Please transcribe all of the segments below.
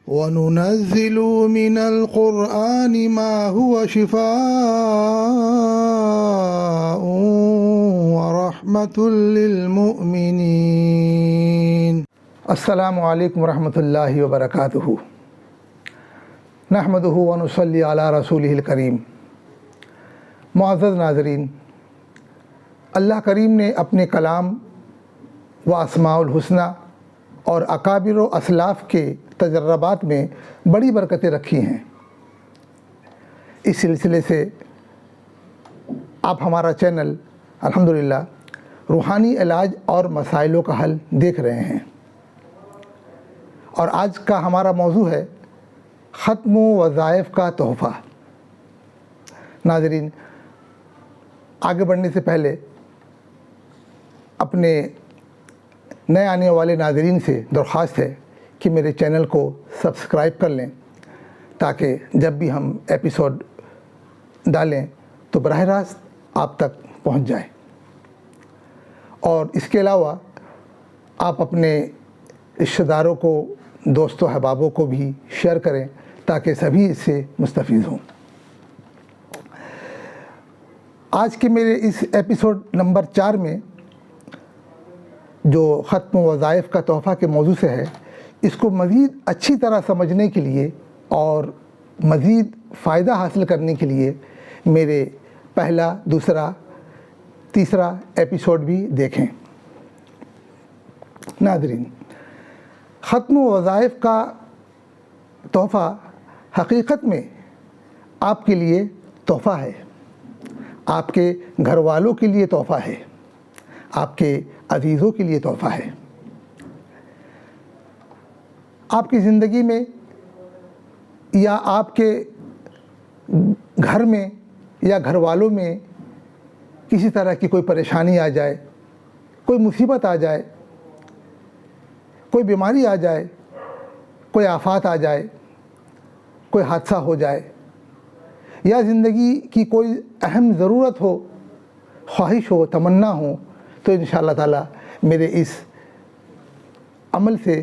وَنُنَزِّلُ مِنَ الْقُرْآنِ مَا هُوَ شِفَاءٌ وَرَحْمَةٌ لِّلْمُؤْمِنِينَ۔ السلام علیکم ورحمۃ اللہ وبرکاتہ۔ نحمدہ ونصلی علی رسولہ الکریم۔ معزز ناظرین، اللہ کریم نے اپنے کلام و اسماء الحسنی اور اکابر و اسلاف کے تجربات میں بڑی برکتیں رکھی ہیں۔ اس سلسلے سے آپ ہمارا چینل الحمدللہ روحانی علاج اور مسائلوں کا حل دیکھ رہے ہیں، اور آج کا ہمارا موضوع ہے ختم وظائف کا تحفہ۔ ناظرین، آگے بڑھنے سے پہلے اپنے نئے آنے والے ناظرین سے درخواست ہے کہ میرے چینل کو سبسکرائب کر لیں، تاکہ جب بھی ہم ایپیسوڈ ڈالیں تو براہ راست آپ تک پہنچ جائے، اور اس کے علاوہ آپ اپنے رشتہ داروں کو، دوستوں احبابوں کو بھی شیئر کریں تاکہ سبھی اس سے مستفید ہوں۔ آج کے میرے اس ایپیسوڈ نمبر 4 میں جو ختم وظائف کا تحفہ کے موضوع سے ہے، اس کو مزید اچھی طرح سمجھنے کے لیے اور مزید فائدہ حاصل کرنے کے لیے میرے پہلا، دوسرا، تیسرا ایپیسوڈ بھی دیکھیں۔ ناظرین، ختم وظائف کا تحفہ حقیقت میں آپ کے لیے تحفہ ہے، آپ کے گھر والوں کے لیے تحفہ ہے، آپ کے عزیزوں کے لیے تحفہ ہے۔ آپ کی زندگی میں یا آپ کے گھر میں یا گھر والوں میں کسی طرح کی کوئی پریشانی آ جائے، کوئی مصیبت آ جائے، کوئی بیماری آ جائے، کوئی آفات آ جائے، کوئی حادثہ ہو جائے، یا زندگی کی کوئی اہم ضرورت ہو، خواہش ہو، تمنا ہو، تو انشاءاللہ تعالی میرے اس عمل سے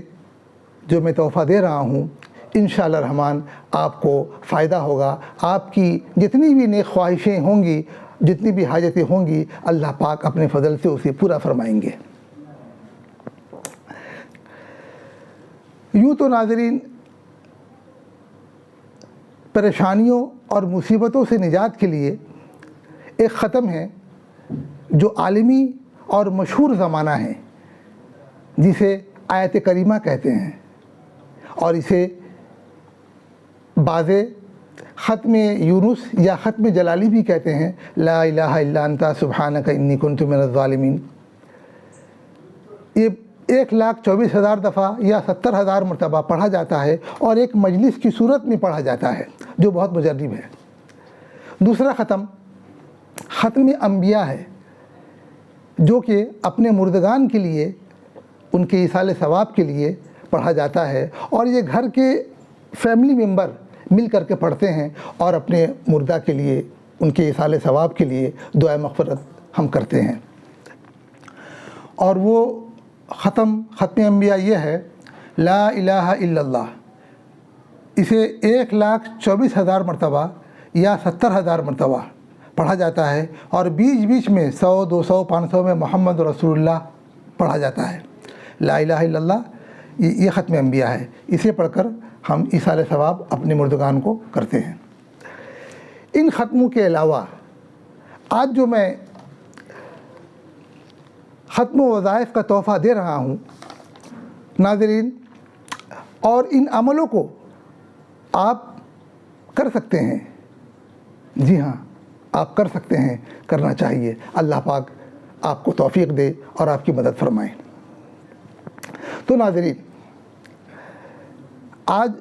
جو میں تحفہ دے رہا ہوں، انشاءاللہ الرحمن آپ کو فائدہ ہوگا۔ آپ کی جتنی بھی نیک خواہشیں ہوں گی، جتنی بھی حاجتیں ہوں گی، اللہ پاک اپنے فضل سے اسے پورا فرمائیں گے۔ یوں تو ناظرین، پریشانیوں اور مصیبتوں سے نجات کے لیے ایک ختم ہے جو عالمی اور مشہور زمانہ ہے، جسے آیت کریمہ کہتے ہیں، اور اسے بعض ختم یونس یا ختم جلالی بھی کہتے ہیں، لا الہ الا انت سبحانک انی کنت من الظالمین۔ یہ 1,24,000 دفعہ یا 70,000 مرتبہ پڑھا جاتا ہے، اور ایک مجلس کی صورت میں پڑھا جاتا ہے، جو بہت مجرب ہے۔ دوسرا ختم ختم انبیاء ہے، جو کہ اپنے مردگان کے لیے، ان کے ایصال ثواب کے لیے پڑھا جاتا ہے، اور یہ گھر کے فیملی ممبر مل کر کے پڑھتے ہیں، اور اپنے مردہ کے لیے، ان کے ایصال ثواب کے لیے دعائے مغفرت ہم کرتے ہیں۔ اور وہ ختم انبیاء یہ ہے، لا الہ الا اللہ۔ اسے 1,24,000 مرتبہ یا 70,000 مرتبہ پڑھا جاتا ہے، اور بیچ بیچ میں 100، 200، 500 میں محمد رسول اللہ پڑھا جاتا ہے۔ لا الہ الا اللہ یہ ختم انبیاء ہے، اسے پڑھ کر ہم ایصال ثواب اپنے مردگان کو کرتے ہیں۔ ان ختموں کے علاوہ آج جو میں ختم وظائف کا تحفہ دے رہا ہوں ناظرین، اور ان عملوں کو آپ کر سکتے ہیں، جی ہاں آپ کر سکتے ہیں، کرنا چاہیے۔ اللہ پاک آپ کو توفیق دے اور آپ کی مدد فرمائے۔ تو ناظرین، آج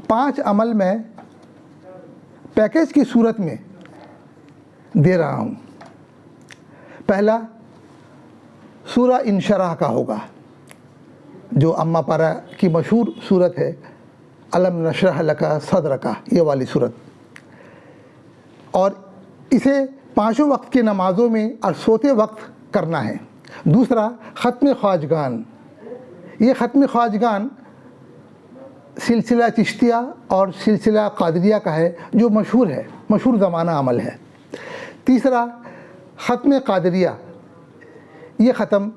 5 عمل میں پیکیج کی صورت میں دے رہا ہوں۔ پہلا سورہ انشراح کا ہوگا، جو اما پارا کی مشہور صورت ہے، الم نشرح لک صدرک، یہ والی صورت، اور اسے 5 وقت کی نمازوں میں اور سوتے وقت کرنا ہے۔ دوسرا ختم خواجگان، یہ ختم خواجگان سلسلہ چشتیہ اور سلسلہ قادریہ کا ہے جو مشہور زمانہ عمل ہے۔ تیسرا ختم قادریہ، یہ ختم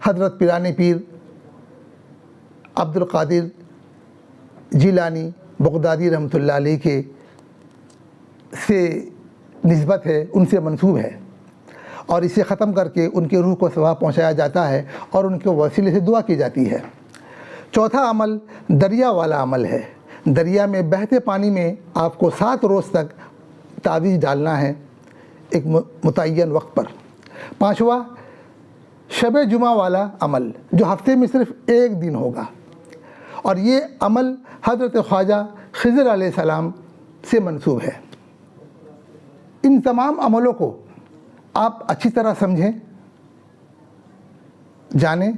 حضرت پیران پیر عبد القادر جیلانی بغدادی رحمۃ اللہ علیہ کے سے نسبت ہے، ان سے منسوب ہے، اور اسے ختم کر کے ان کے روح کو ثواب پہنچایا جاتا ہے اور ان کے وسیلے سے دعا کی جاتی ہے۔ چوتھا عمل دریا والا عمل ہے۔ دریا میں بہتے پانی میں آپ کو 7 روز تک تعویذ ڈالنا ہے ایک متعین وقت پر۔ پانچواں شب جمعہ والا عمل جو ہفتے میں صرف ایک دن ہوگا، اور یہ عمل حضرت خواجہ خضر علیہ السلام سے منسوب ہے۔ ان تمام عملوں کو آپ اچھی طرح سمجھیں، جانیں،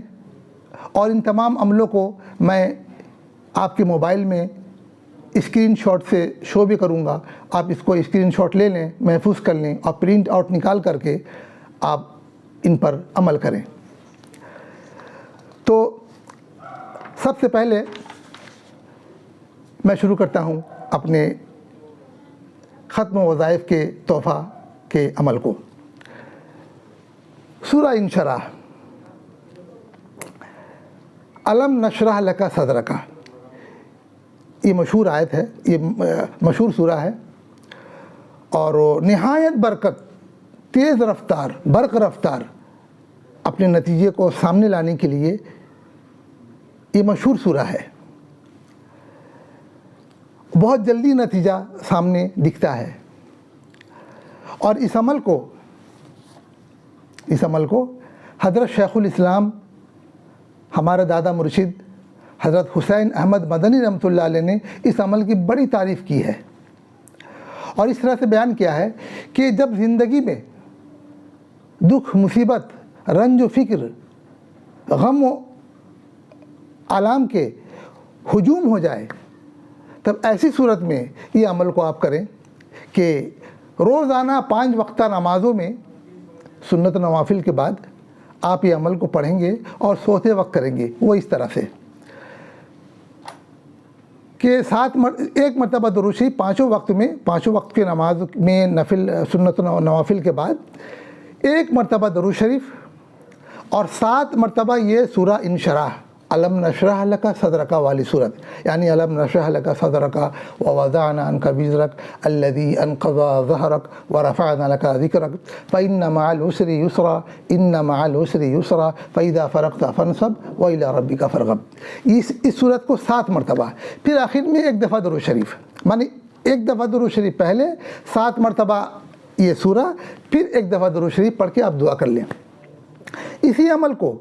اور ان تمام عملوں کو میں آپ کے موبائل میں اسکرین شاٹ سے شو بھی کروں گا۔ آپ اس کو اسکرین شاٹ لے لیں، محفوظ کر لیں، اور پرنٹ آؤٹ نکال کر کے آپ ان پر عمل کریں۔ تو سب سے پہلے میں شروع کرتا ہوں اپنے ختم وظائف کے تحفہ کے عمل کو۔ سورہ انشراح، الم نشرح لک صدرک، یہ مشہور آیت ہے، یہ مشہور سورہ ہے، اور نہایت برکت، تیز رفتار، برق رفتار اپنے نتیجے کو سامنے لانے کے لیے یہ مشہور سورہ ہے۔ بہت جلدی نتیجہ سامنے دکھتا ہے، اور اس عمل کو حضرت شیخ الاسلام ہمارے دادا مرشد حضرت حسین احمد مدنی رحمۃ اللہ علیہ نے اس عمل کی بڑی تعریف کی ہے، اور اس طرح سے بیان کیا ہے کہ جب زندگی میں دکھ، مصیبت، رنج و فکر، غم و آلام کے ہجوم ہو جائے، تب ایسی صورت میں یہ عمل کو آپ کریں کہ روزانہ 5 وقتہ نمازوں میں سنت نوافل کے بعد آپ یہ عمل کو پڑھیں گے اور سوتے وقت کریں گے۔ وہ اس طرح سے کہ ایک مرتبہ درود شریف 5 وقت میں، 5 وقت کے نماز میں نفل سنت نوافل کے بعد 1 مرتبہ درود شریف، اور 7 مرتبہ یہ سورہ انشراح، الم نشرح لک صدرک والی صورت، یعنی الم نشرح لک صدرک ووضعنا عنک وزرک الذی انقض ظہرک ورفعنا لک ذکرک فإن مع العسر یسرا ان مع العسر یسرا فإذا فرغت فانصب وإلی ربک فارغب۔ اس صورت کو 7 مرتبہ، پھر آخر میں 1 دفعہ درود شریف، معنی 1 دفعہ درود شریف پہلے، 7 مرتبہ یہ سورہ، پھر 1 دفعہ درود شریف پڑھ کے آپ دعا کر لیں۔ اسی عمل کو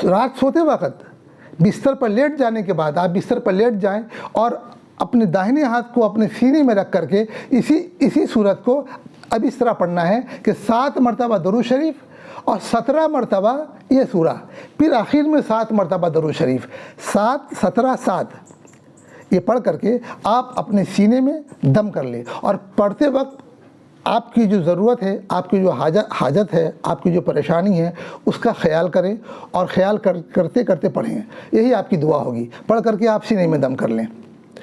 رات سوتے وقت بستر پر لیٹ جانے کے بعد آپ بستر پر لیٹ جائیں اور اپنے داہنے ہاتھ کو اپنے سینے میں رکھ کر کے اسی صورت کو اب اس طرح پڑھنا ہے کہ 7 مرتبہ درود شریف اور 17 مرتبہ یہ سورہ، پھر آخر میں 7 مرتبہ درود شریف، 7 17 7 یہ پڑھ کر کے آپ اپنے سینے میں دم کر لیں، اور پڑھتے وقت آپ کی جو ضرورت ہے، آپ کی جو حاجت ہے، آپ کی جو پریشانی ہے، اس کا خیال کریں، اور خیال کرتے کرتے پڑھیں، یہی آپ کی دعا ہوگی۔ پڑھ کر کے آپ سینے میں دم کر لیں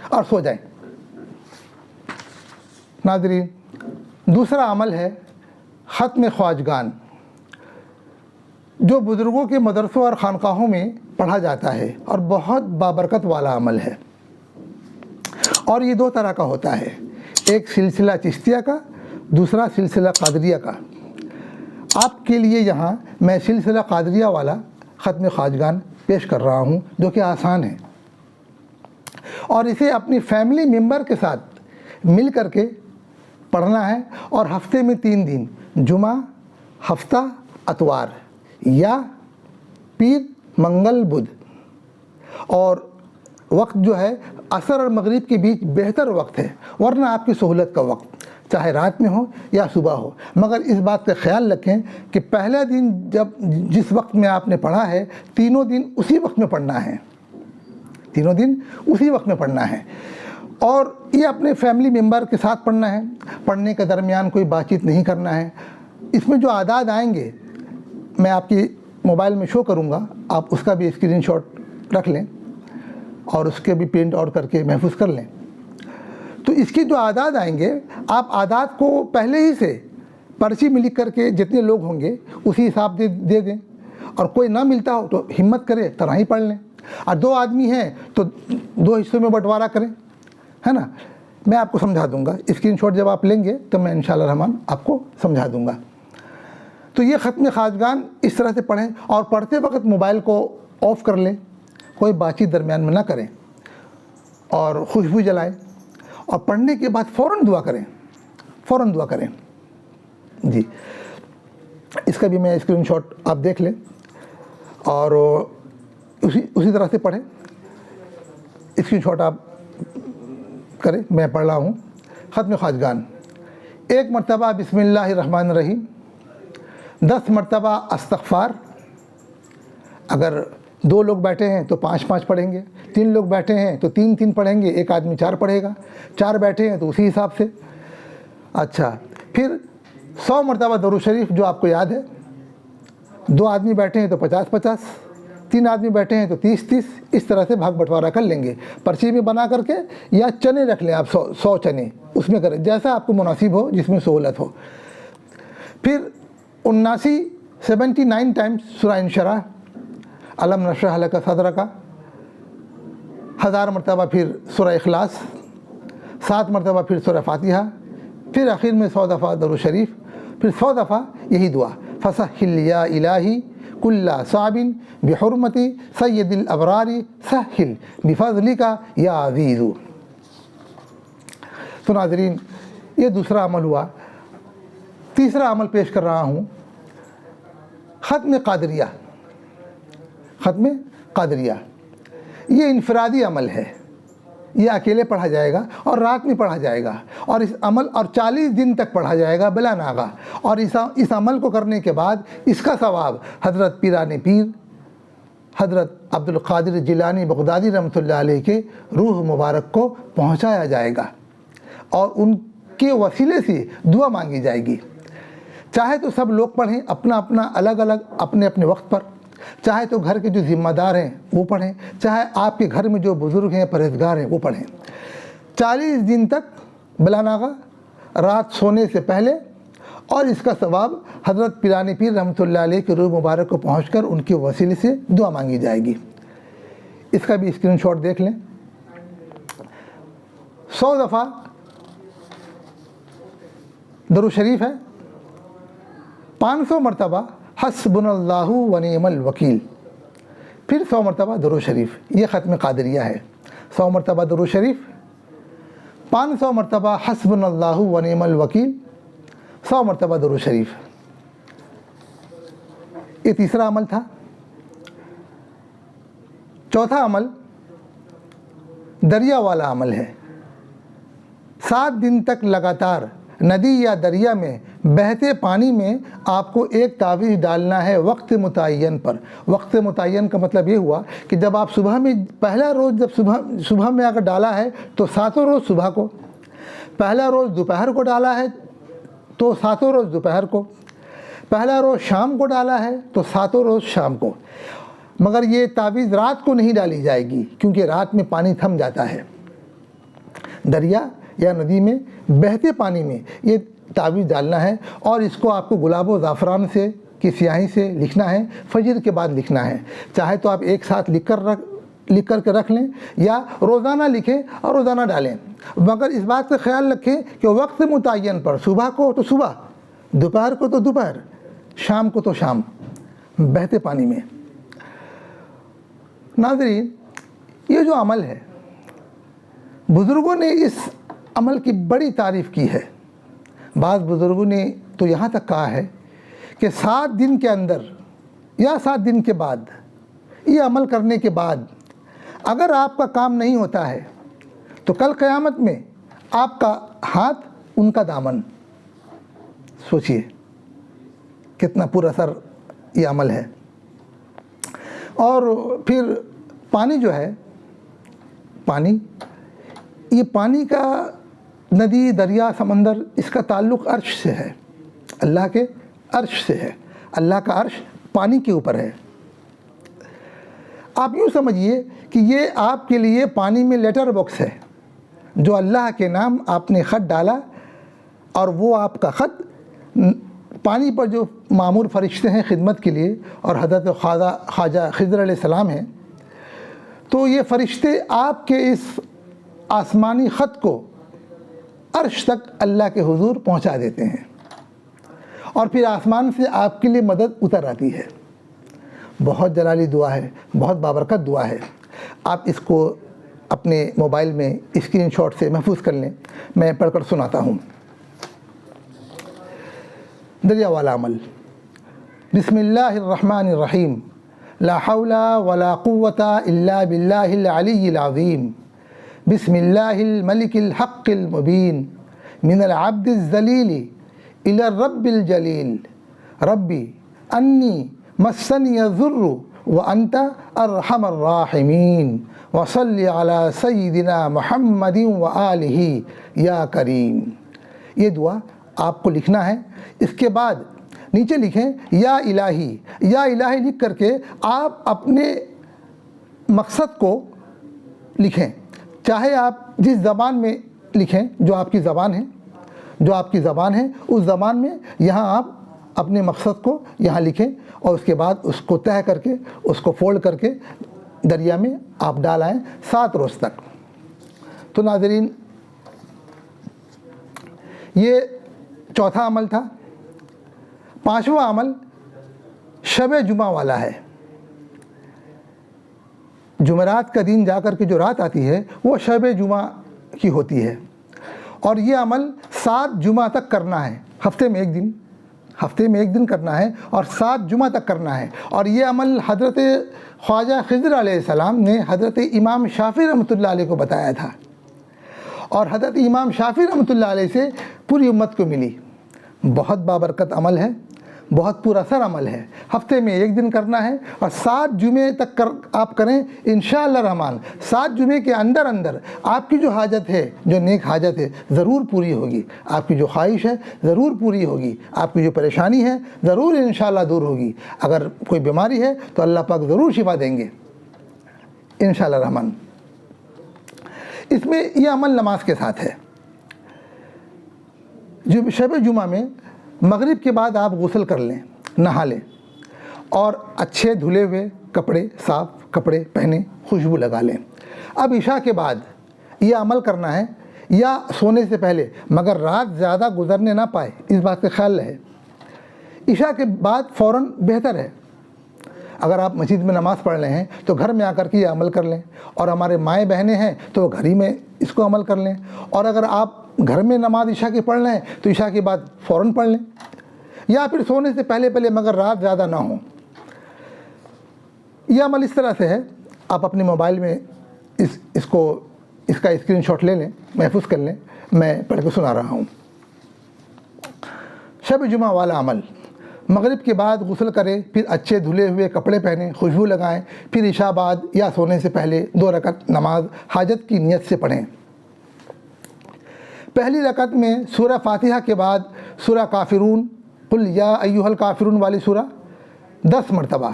اور سو جائیں۔ ناظرین، دوسرا عمل ہے ختم خواجگان، جو بزرگوں کے مدرسوں اور خانقاہوں میں پڑھا جاتا ہے اور بہت بابرکت والا عمل ہے، اور یہ 2 طرح کا ہوتا ہے، ایک سلسلہ چشتیہ کا، دوسرا سلسلہ قادریہ کا۔ آپ کے لیے یہاں میں سلسلہ قادریہ والا ختم خواجگان پیش کر رہا ہوں، جو کہ آسان ہے، اور اسے اپنی فیملی ممبر کے ساتھ مل کر کے پڑھنا ہے، اور ہفتے میں 3 دن، جمعہ، ہفتہ، اتوار، یا پیر، منگل، بدھ، اور وقت جو ہے عصر اور مغرب کے بیچ بہتر وقت ہے، ورنہ آپ کی سہولت کا وقت چاہے رات میں ہو یا صبح ہو، مگر اس بات کا خیال رکھیں کہ پہلا دن جس وقت میں آپ نے پڑھا ہے، 3 دن اسی وقت میں پڑھنا ہے، 3 دن اسی وقت میں پڑھنا ہے، اور یہ اپنے فیملی ممبر کے ساتھ پڑھنا ہے۔ پڑھنے کے درمیان کوئی بات چیت نہیں کرنا ہے۔ اس میں جو اعداد آئیں گے میں آپ کی موبائل میں شو کروں گا، آپ اس کا بھی اسکرین شاٹ رکھ لیں۔ اور اس کے بھی پرنٹ آؤٹ کر کے محفوظ کر لیں. تو اس کی جو اعداد آئیں گے آپ اعداد کو پہلے ہی سے پرچی میں لکھ کر کے جتنے لوگ ہوں گے اسی حساب دے دیں, اور کوئی نہ ملتا ہو تو ہمت کرے طرح ہی پڑھ لیں, اور 2 آدمی ہیں تو 2 حصوں میں بٹوارا کریں, ہے نا. میں آپ کو سمجھا دوں گا, اسکرین شاٹ جب آپ لیں گے تو میں انشاءاللہ الرحمن آپ کو سمجھا دوں گا. تو یہ ختم خواجگان اس طرح سے پڑھیں, اور پڑھتے وقت موبائل کو آف کر لیں, کوئی بات چیت درمیان میں نہ کریں, اور خوشبو جلائیں, اور پڑھنے کے بعد فوراً دعا کریں. جی, اس کا بھی میں اسکرین شاٹ آپ دیکھ لیں اور اسی طرح سے پڑھیں. اسکرین شاٹ آپ کریں, میں پڑھ رہا ہوں. ختم خواجگان. 1 مرتبہ بسم اللہ الرحمن الرحیم, 10 مرتبہ استغفار. اگر 2 لوگ بیٹھے ہیں تو 5 پڑھیں گے, 3 لوگ بیٹھے ہیں تو 3 پڑھیں گے, ایک آدمی 4 پڑھے گا, 4 بیٹھے ہیں تو اسی حساب سے. اچھا, پھر 100 مرتبہ درود شریف جو آپ کو یاد ہے. 2 آدمی بیٹھے ہیں تو 50, 3 آدمی بیٹھے ہیں تو 30, اس طرح سے بھاگ بٹوارا کر لیں گے. پرچی میں بنا کر کے یا چنے رکھ لیں آپ, 100 چنے اس میں کریں, جیسا آپ کو مناسب ہو, جس میں سہولت ہو. پھر 79 ٹائمز سورہ انشراح, الم نشرح لک صدرک, 1000 مرتبہ پھر سورہ اخلاص, 7 مرتبہ پھر سورہ فاتحہ, پھر آخر میں 100 دفعہ درود شریف, پھر 100 دفعہ یہی دعا, فسہل یا الہی کل صعب بحرمت سید الابرار سہل بفضلک یا عزیز. تو ناظرین, یہ دوسرا عمل ہوا. تیسرا عمل پیش کر رہا ہوں, ختم قادریہ. ختم قادریہ یہ انفرادی عمل ہے, یہ اکیلے پڑھا جائے گا اور رات میں پڑھا جائے گا, اور اس عمل اور 40 دن تک پڑھا جائے گا بلا ناغہ. اور اس عمل کو کرنے کے بعد اس کا ثواب حضرت پیران پیر حضرت عبد القادر جیلانی بغدادی رحمۃ اللہ علیہ کے روح مبارک کو پہنچایا جائے گا, اور ان کے وسیلے سے دعا مانگی جائے گی. چاہے تو سب لوگ پڑھیں اپنا اپنا الگ الگ اپنے اپنے وقت پر, چاہے تو گھر کے جو ذمہ دار ہیں وہ پڑھیں, چاہے آپ کے گھر میں جو بزرگ ہیں پرہیزگار ہیں وہ پڑھیں. 40 دن تک بلا ناغہ رات سونے سے پہلے, اور اس کا ثواب حضرت پیران پیر رحمۃ اللہ علیہ کے روح مبارک کو پہنچ کر ان کے وسیلے سے دعا مانگی جائے گی. اس کا بھی اسکرین شاٹ دیکھ لیں. 100 دفعہ درود شریف ہے, 500 مرتبہ حسبنا اللہ و نعم الوکیل, پھر 100 مرتبہ درود شریف. یہ ختم قادریہ ہے. 100 مرتبہ درود شریف, 500 مرتبہ حسبنا اللہ و نعم الوکیل, 100 مرتبہ درود شریف. یہ تیسرا عمل تھا. چوتھا عمل دریا والا عمل ہے. 7 دن تک لگاتار ندی یا دریا میں بہتے پانی میں آپ کو ایک تعویذ ڈالنا ہے وقت متعین پر. وقت متعین کا مطلب یہ ہوا کہ جب آپ صبح میں, پہلا روز جب صبح میں اگر ڈالا ہے تو 7 روز صبح کو, پہلا روز دوپہر کو ڈالا ہے تو 7 روز دوپہر کو, پہلا روز شام کو ڈالا ہے تو 7 روز شام کو. مگر یہ تعویذ رات کو نہیں ڈالی جائے گی, کیونکہ رات میں پانی تھم جاتا ہے. دریا یا ندی میں بہتے پانی میں یہ تعویذ ڈالنا ہے, اور اس کو آپ کو گلاب و زعفران سے کی سیاہی سے لکھنا ہے, فجر کے بعد لکھنا ہے. چاہے تو آپ ایک ساتھ لکھ کر کے رکھ لیں, یا روزانہ لکھیں اور روزانہ ڈالیں, مگر اس بات کا خیال رکھیں کہ وقت متعین پر, صبح کو تو صبح, دوپہر کو تو دوپہر, شام کو تو شام, بہتے پانی میں. ناظرین, یہ جو عمل ہے بزرگوں نے اس عمل کی بڑی تعریف کی ہے. بعض بزرگوں نے تو یہاں تک کہا ہے کہ 7 دن کے اندر یا 7 دن کے بعد یہ عمل کرنے کے بعد اگر آپ کا کام نہیں ہوتا ہے تو کل قیامت میں آپ کا ہاتھ ان کا دامن. سوچئے کتنا پر اثر یہ عمل ہے. اور پھر پانی جو ہے, پانی, یہ پانی کا ندی دریا سمندر, اس کا تعلق عرش سے ہے, اللہ کے عرش سے ہے. اللہ کا عرش پانی کے اوپر ہے. آپ یوں سمجھیے کہ یہ آپ کے لیے پانی میں لیٹر باکس ہے، جو اللہ کے نام آپ نے خط ڈالا اور وہ آپ کا خط پانی پر جو معمور فرشتے ہیں خدمت کے لیے اور حضرت خواجہ خضر علیہ السلام ہیں، تو یہ فرشتے آپ کے اس آسمانی خط کو عرش تک اللہ کے حضور پہنچا دیتے ہیں اور پھر آسمان سے آپ کے لیے مدد اتر آتی ہے۔ بہت جلالی دعا ہے، بہت بابرکت دعا ہے۔ آپ اس کو اپنے موبائل میں اسکرین شاٹ سے محفوظ کر لیں، میں پڑھ کر سناتا ہوں۔ دریا والا عمل۔ بسم اللہ الرحمن الرحیم، لا حول ولا قوة الا باللہ العلی العظیم، بسم اللہ الملک الحق المبین، من العبد الذلیل الی الرب الجلیل، ربی انی مسنی الضر وانت ارحم الراحمین، وصلی علی سیدنا محمد وآلہ یا کریم۔ یہ دعا آپ کو لکھنا ہے۔ اس کے بعد نیچے لکھیں یا الہی، یا الہی لکھ کر کے آپ اپنے مقصد کو لکھیں، چاہے آپ جس زبان میں لکھیں جو آپ کی زبان ہے، اس زبان میں یہاں آپ اپنے مقصد کو یہاں لکھیں اور اس کے بعد اس کو تہہ کر کے اس کو فولڈ کر کے دریا میں آپ ڈال آئیں 7 روز تک۔ تو ناظرین، یہ چوتھا عمل تھا۔ 5واں عمل شب جمعہ والا ہے۔ جمعرات کا دن جا کر کے جو رات آتی ہے وہ شب جمعہ کی ہوتی ہے، اور یہ عمل 7 جمعہ تک کرنا ہے۔ ہفتے میں ایک دن کرنا ہے اور 7 جمعہ تک کرنا ہے۔ اور یہ عمل حضرت خواجہ خضر علیہ السلام نے حضرت امام شافعی رحمۃ اللہ علیہ کو بتایا تھا، اور حضرت امام شافعی رحمۃ اللہ علیہ سے پوری امت کو ملی۔ بہت بابرکت عمل ہے، بہت پر اثر عمل ہے۔ ہفتے میں 1 دن کرنا ہے اور 7 جمعے تک آپ کریں انشاءاللہ الرحمن۔ 7 جمعے کے اندر آپ کی جو حاجت ہے، جو نیک حاجت ہے، ضرور پوری ہوگی۔ آپ کی جو خواہش ہے ضرور پوری ہوگی۔ آپ کی جو پریشانی ہے ضرور انشاءاللہ دور ہوگی۔ اگر کوئی بیماری ہے تو اللہ پاک ضرور شفا دیں گے انشاءاللہ الرحمن۔ اس میں یہ عمل نماز کے ساتھ ہے۔ شب جمعہ میں مغرب کے بعد آپ غسل کر لیں، نہا لیں اور اچھے دھلے ہوئے کپڑے، صاف کپڑے پہنیں، خوشبو لگا لیں۔ اب عشاء کے بعد یہ عمل کرنا ہے یا سونے سے پہلے، مگر رات زیادہ گزرنے نہ پائے، اس بات کا خیال رہے۔ عشاء کے بعد فوراً بہتر ہے۔ اگر آپ مسجد میں نماز پڑھ رہے ہیں تو گھر میں آ کر کے یہ عمل کر لیں، اور ہمارے مائیں بہنیں ہیں تو گھر ہی میں اس کو عمل کر لیں، اور اگر آپ گھر میں نماز عشاء کی پڑھ رہے ہیں تو عشاء کے بعد فوراً پڑھ لیں، یا پھر سونے سے پہلے مگر رات زیادہ نہ ہو۔ یہ عمل اس طرح سے ہے، آپ اپنے موبائل میں اس کا اسکرین شاٹ لے لیں، محفوظ کر لیں، میں پڑھ کے سنا رہا ہوں۔ شب جمعہ والا عمل: مغرب کے بعد غسل کریں، پھر اچھے دھلے ہوئے کپڑے پہنیں، خوشبو لگائیں، پھر عشاء بعد یا سونے سے پہلے 2 رکعت نماز حاجت کی نیت سے پڑھیں۔ پہلی رکعت میں سورہ فاتحہ کے بعد سورہ کافرون، قل یا ایھا الکافرون والی سورہ 10 مرتبہ۔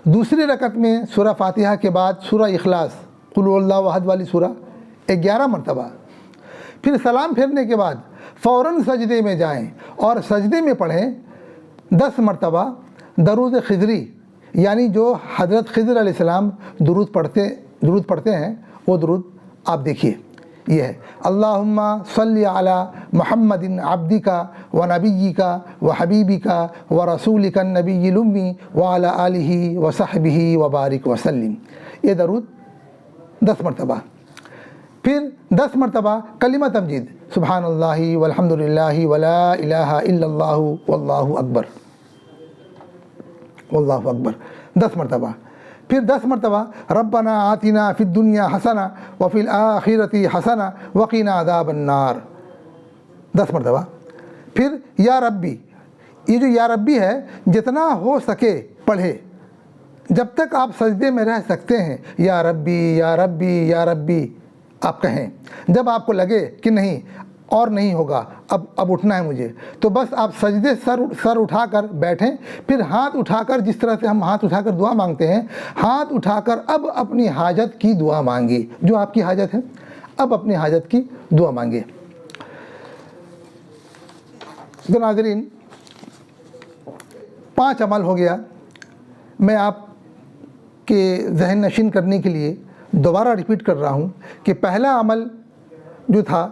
دوسری رکعت میں سورہ فاتحہ کے بعد سورہ اخلاص، قل ھو اللہ احد والی سورہ 11 مرتبہ۔ پھر سلام پھیرنے کے بعد فوراً سجدے میں جائیں اور سجدے میں پڑھیں 10 مرتبہ درود خضری، یعنی جو حضرت خضر علیہ السلام درود پڑھتے ہیں وہ درود آپ دیکھیے۔ یہ ہے: اللہم صلی علی محمد عبدک و نبیک و حبیبک و رسولک النبی الامی وعلی آلہ و صحبہ وبارک وسلم۔ یہ درود 10 مرتبہ۔ پھر 10 مرتبہ کلمہ تمجید، سبحان اللہ والحمد للہ ولا الہ الا اللہ واللہ اکبر، واللہ اکبر 10 مرتبہ۔ پھر 10 مرتبہ ربنا آتنا فی الدنیا حسنہ وفی الآخرۃ حسنہ وقنا عذاب النار 10 مرتبہ۔ پھر یا ربی، یہ جو یا ربی ہے جتنا ہو سکے پڑھے، جب تک آپ سجدے میں رہ سکتے ہیں یا ربی یا ربی یا ربی آپ کہیں۔ جب آپ کو لگے کہ نہیں اور نہیں ہوگا، اب اٹھنا ہے مجھے، تو بس آپ سجدے سر اٹھا کر بیٹھیں، پھر ہاتھ اٹھا کر، جس طرح سے ہم ہاتھ اٹھا کر دعا مانگتے ہیں، ہاتھ اٹھا کر اب اپنی حاجت کی دعا مانگے، جو آپ کی حاجت ہے اب اپنی حاجت کی دعا مانگے۔ تو ناظرین 5 عمل ہو گیا، میں آپ کے ذہن نشین کرنے کے لیے دوبارہ ریپیٹ کر رہا ہوں کہ پہلا عمل جو تھا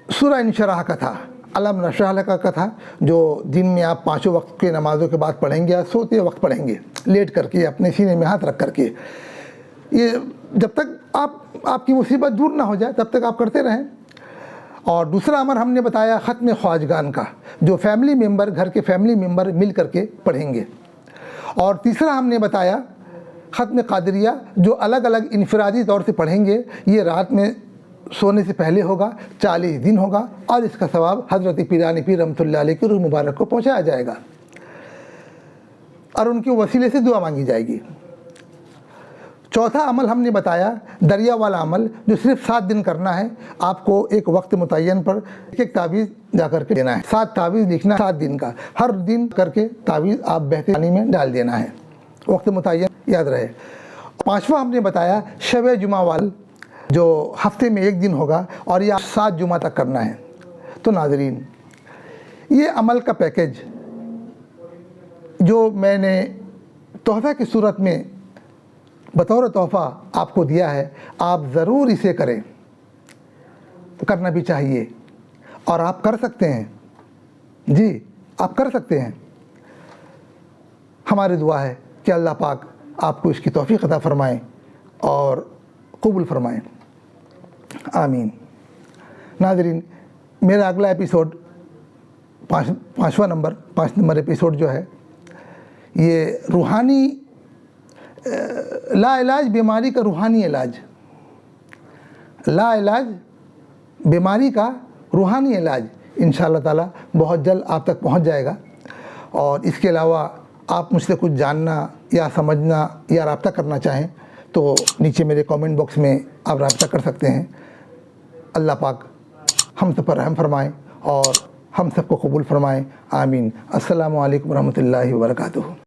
سورہ انشراح کا تھا، علم نشرح لک کا تھا، جو دن میں آپ 5 وقت کے نمازوں کے بعد پڑھیں گے یا سوتے وقت پڑھیں گے، لیٹ کر کے اپنے سینے میں ہاتھ رکھ کر کے، یہ جب تک آپ کی مصیبت دور نہ ہو جائے تب تک آپ کرتے رہیں۔ اور دوسرا عمل ہم نے بتایا ختم خواجگان کا، جو فیملی ممبر، گھر کے فیملی ممبر مل کر کے پڑھیں گے۔ اور تیسرا ہم نے بتایا ختم قادریہ، جو الگ الگ انفرادی طور سے پڑھیں گے، یہ رات میں سونے سے پہلے ہوگا، 40 دن ہوگا، اور اس کا ثواب حضرت پیران پیر رحمۃ اللہ علیہ کی روح مبارک کو پہنچایا جائے گا اور ان کے وسیلے سے دعا مانگی جائے گی۔ چوتھا عمل ہم نے بتایا دریا والا عمل، جو صرف 7 دن کرنا ہے، آپ کو ایک وقت متعین پر ایک تعویذ جا کر کے دینا ہے، 7 تعویذ لکھنا ہے 7 دن کا، ہر دن کر کے تعویذ آپ بہتے پانی میں ڈال دینا ہے، وقت متعین یاد رہے۔ 5واں ہم نے بتایا شب جمعہ وال، جو ہفتے میں 1 دن ہوگا اور یہ 7 جمعہ تک کرنا ہے۔ تو ناظرین یہ عمل کا پیکج جو میں نے تحفہ کی صورت میں بطور تحفہ آپ کو دیا ہے، آپ ضرور اسے کریں، کرنا بھی چاہیے، اور آپ کر سکتے ہیں، جی آپ کر سکتے ہیں۔ ہماری دعا ہے کہ اللہ پاک آپ کو اس کی توفیق عطا فرمائیں اور قبول فرمائیں، آمین۔ ناظرین میرا اگلا ایپیسوڈ 5 نمبر ایپیسوڈ جو ہے، یہ روحانی لا علاج بیماری کا روحانی علاج، لا علاج بیماری کا روحانی علاج انشاءاللہ تعالی بہت جلد آپ تک پہنچ جائے گا۔ اور اس کے علاوہ آپ مجھ سے کچھ جاننا یا سمجھنا یا رابطہ کرنا چاہیں تو نیچے میرے کامنٹ باکس میں آپ رابطہ کر سکتے ہیں۔ اللہ پاک ہم سب پر رحم فرمائیں اور ہم سب کو قبول فرمائیں، آمین۔ السلام علیکم ورحمۃ اللہ وبرکاتہ۔